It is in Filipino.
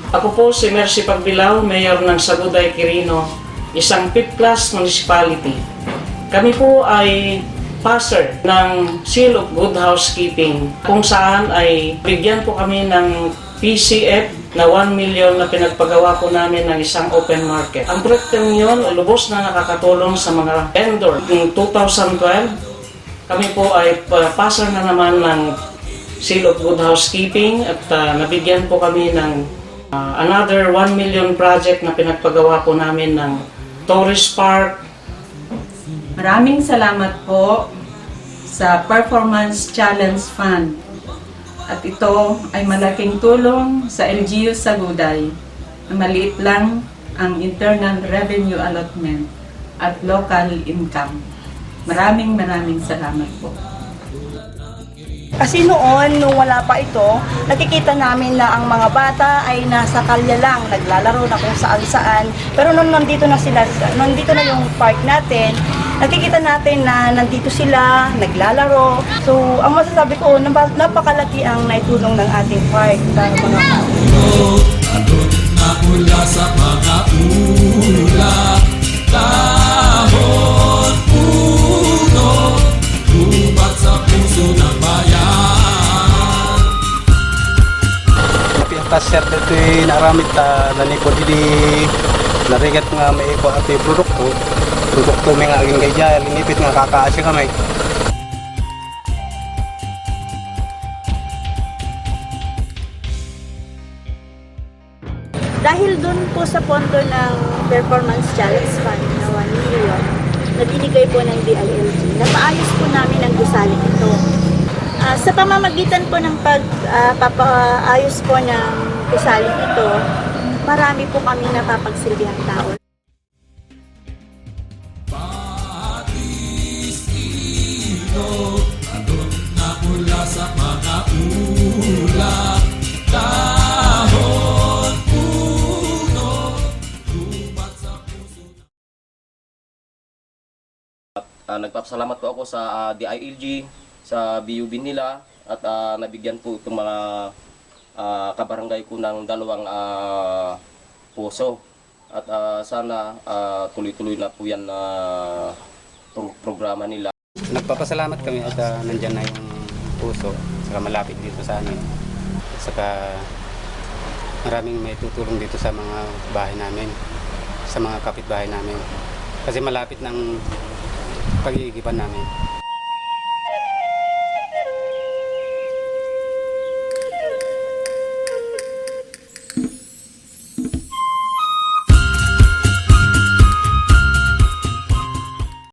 Ako po si Mercy Pagbilao, Mayor ng Saguday, Quirino, isang 5th class municipality. Kami po ay passer ng Seal of Good Housekeeping, kung saan ay bigyan po kami ng PCF na 1 million na pinagpagawa po namin ng isang open market. Ang proyektong yun, lubos na nakakatulong sa mga vendor. Noong 2012, kami po ay passer na naman ng Seal of Good Housekeeping at nabigyan po kami ng another 1 million project na pinagpagawa po namin ng Tourist Park. Maraming salamat po sa Performance Challenge Fund. At ito ay malaking tulong sa LGU Saguday na maliit lang ang internal revenue allotment at local income. Maraming salamat po. Kasi noon, nung wala pa ito, nakikita namin na ang mga bata ay nasa kalye lang, naglalaro na kung saan-saan. Pero nung nandito na sila, nandito na yung park natin, nakikita natin na nandito sila, naglalaro. So, ang masasabi ko, napakalaki ang naitulong ng ating park sa mga mula sa mga ulap, dahon puno, lubat sa puso ng bayan. Pasir dito naramit nanipod di narigat nga may iko at produkto may nga aging gaya linipit nga kakaasi kamay. Dahil dun po sa pondo ng Performance Challenge Fund na 1 million na binigay po ng DILG, napaayos po namin ang gusaling ito. Sa pamamagitan po ng pagpapaayos po ng gusaling ito, marami po kami napapagsilbihang tao. Mula sa mga ulap, dahon puno, lubat sa puso. Nagpapasalamat po ako sa DILG, sa BUB nila at nabigyan po itong mga kabarangay ko ng 2 puso. At sana tuloy-tuloy na po yan programa nila. Nagpapasalamat kami at nandyan na yung puso saka malapit dito sa amin. Saka maraming may tutulong dito sa mga bahay namin, sa mga kapitbahay namin. Kasi malapit ng pag-iigipan namin.